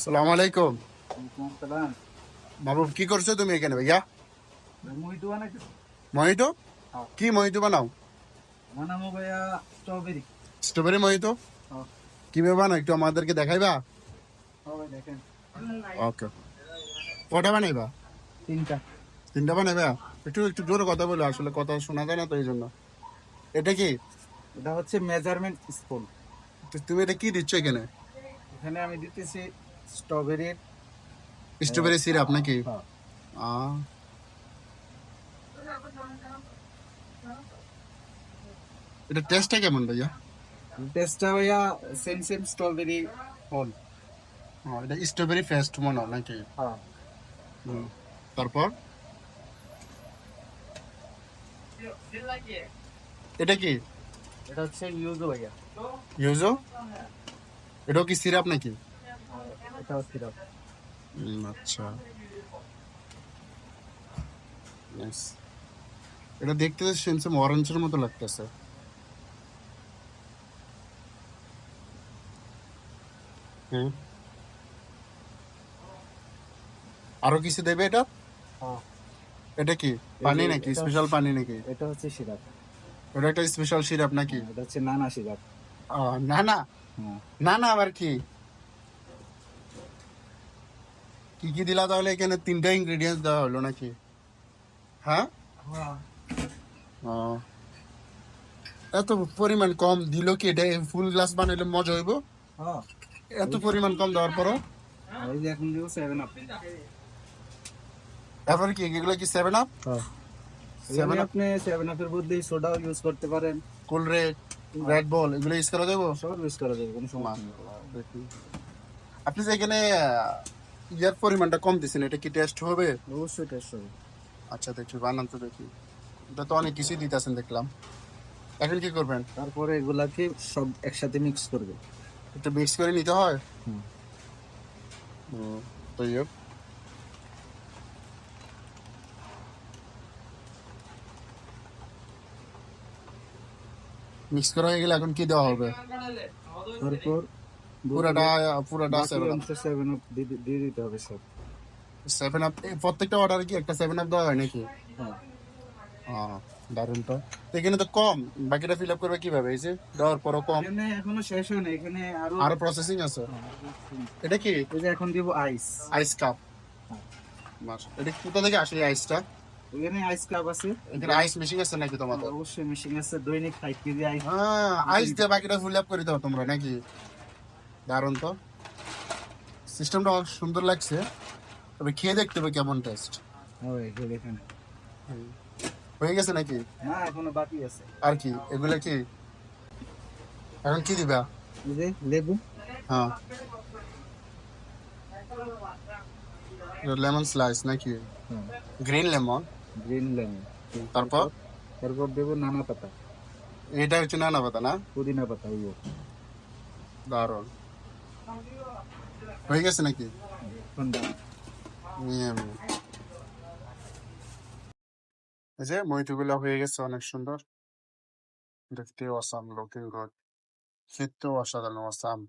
সালাম আলাইকুম। আসসালাম। মাহবুব, কি করছো তুমি এখানে ভাইয়া? মোহিতো বানাইছো? মহিতো? হ্যাঁ। কি মহিতো বানাও? বানাবো ভাইয়া স্ট্রবেরি। স্ট্রবেরি মহিতো? হ্যাঁ। কিভাবে বানাও একটু আমাদেরকে দেখাইবা? হবে দেখেন। ওকে, কটা বানাইবা? তিনটা। তিনটা বানাইবা? একটু একটু জোরে কথা বলো, আসলে কথা শোনা যায় না তো এই জন্য। এটা কি? এটা হচ্ছে মেজারমেন্ট স্পুন। তুমি এটা কি দিচ্ছ এখানে? এখানে আমি দিতেছি স্ট্রবেরির। স্ট্রবেরি সিরাপ নাকি? হ্যাঁ। আহ এটা টেস্টটা কেমন ভাইয়া? টেস্টটা ভাইয়া সেম সেম স্ট্রবেরি ফল। এটা স্ট্রবেরি ফেস্ট মনে হয় নাকি? হ্যাঁ। হুম। তারপর এটা কি? এটা হচ্ছে ইউজো ভাইয়া। ইউজো? এটাও কি সিরাপ নাকি? এটাও সিরাপ। আচ্ছা, নাইস। এটা দেখতে সেম সেম অরেঞ্জের মতো লাগতেছে। হুম। আরো কিছু দেবে এটা? হ্যাঁ। এটা কি এই পানি যে নাকি, এটা স্পেশাল পানি নাকি? এটা হচ্ছে সিরাপ। ওটা একটা স্পেশাল সিরাপ নাকি? এটা হচ্ছে নানা সিরাপ। না না, হ্যাঁ। না না, আবার কি কি কি দিলা তাহলে? এখানে তিনটা ইনগ্রেডিয়েন্টস দেওয়া হলো নাকি? হ্যাঁ। হ্যাঁ। ও, এত পরিমাণ কম দিল কি? এটা ফুল গ্লাস বানাইলে মজা হইব? হ্যাঁ। এত পরিমাণ কম দেওয়ার পরও? এই যে এখন দিব 7 আপ। তারপর কি এগুলো কি 7 আপ? হ্যাঁ। এখানে 7 আপ, আপনি 7 আপের বদলে সোডাও ইউজ করতে পারেন। কোল্ড রেড, রেড বল এগুলো ইউজ করা যাবো? সব ইউজ করা যাবে, কোনো সমস্যা নেই। মাশাআল্লাহ, দেখি। আপনি যে এখানে ইয়ার পরিমাণটা কম দিচ্ছেন, এটা কি টেস্ট হবে? অবশ্যই টেস্ট হবে। আচ্ছা, দেখি বানান তো দেখি। এটা তো অনেক কিছুই দিতেছেন দেখলাম। এখন কি করবেন? তারপরে এগুলাকে সব একসাথে মিক্স করবে। একটু মিক্স করে নিতে হয়? হুম। হুম, তো ইয়ে মিক্স করা হয়ে গেলে এখন কি দেওয়া হবে? তারপর পুরাটা পুরাটা বাকি 7 আপ? অংশ 7 আপ দিয়ে দিতে হবে সব। 7 আপ প্রত্যেকটা অর্ডারে কি একটা 7 আপ দেওয়া হয় নাকি? হ্যাঁ। দারুন তো। তো এখানে তো কম, বাকিটা ফিল আপ করবে কিভাবে? এই যে দেওয়ার পরও কম, এখানে এখনো শেষ হয় না, এখানে আরো। আরো প্রসেসিং আছে। হ্যাঁ, এটা কি? এই যে এখন দিব আইস। আইস কাপ? হ্যাঁ। এটা কোথা থেকে আসে এই আইসটা? এখানে আইস কাপ আছে। এখানে আইস মেশিন আছে নাকি তোমাদের? অবশ্যই মেশিন আছে, দৈনিক 5 কেজি আইস। হ্যাঁ, আইস দিয়ে বাকিটা ফুল আপ করে দাও তোমরা নাকি? দারুন তো, সিস্টেমটা অনেক সুন্দর লাগছে। তবে খেয়ে দেখতে হবে কেমন টেস্ট। হয় এই দেখেন। হয়ে গেছে নাকি? না, এখনো বাকি আছে। আর কি এগুলা কি? এখন কি দিবা? এই যে লেবু। হ্যাঁ, লেমন স্লাইস নাকি? হ্যাঁ। Green lemon? Green lemon. তারপর তারপর দেবো নানা পাতা, এটা হচ্ছে নানা পাতা না? পুদিনা পাতা। দারুন, হয়ে গেছে নাকি? ঠান্ডা। এই যে মহিতো গুলা হয়ে গেছে, অনেক সুন্দর দেখতে, অসাম লুকিং গুড, খেতেও অসাধারণ, অসাম।